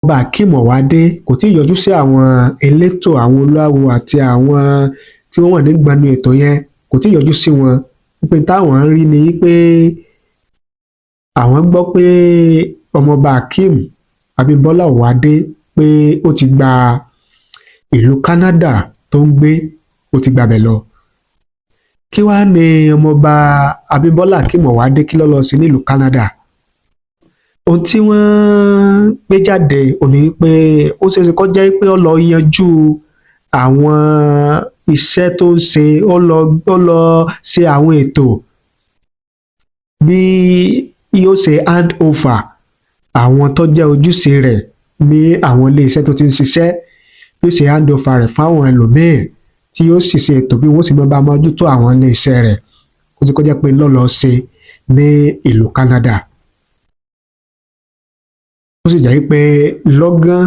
ọba Akeem Ọwádé kò tí ì yọjú sí àwọn elétò, àwọn olúawo àti àwọn tí wọ́n wà nígbọnú ètò yẹn, kò tí ì yọjú sí wọn. Pé táwọn ń rí ni pé àwọn gbọ́ pé ọmọọba Akeem Abímbọ́lá Ọwádé pé ó ti gba ìlú Canada tó ń gbé, ó ti gbabẹ̀ lọ. Kí wàá ní ọmọọba Abímbọ́lá Akeem Ọwádé kí ló lọ sí nílùú Canada? Ohun tí wọ́n gbé jáde ò ní pé ó ṣeéṣe kó jẹ́ pé ó lọ yanjú àwọn iṣẹ́ tó ń ṣe, ó lọ ṣe àwọn ètò bí yóò ṣe hand over àwọn tó jẹ́ ojúṣe rẹ̀ ní àwọn iléeṣẹ́ tó ti ń ṣiṣẹ́, yóò ṣe hand over rẹ̀ fáwọn ẹlòmíín tí yóò sì ṣe ètò bí wọ́n sì máa bá mójútó àwọn iléeṣẹ́ rẹ̀, kó tí kó jẹ́ pé lọ́lọ́ ṣe ní ìlú Canada. Ó sì jẹ́ pé lọ́gán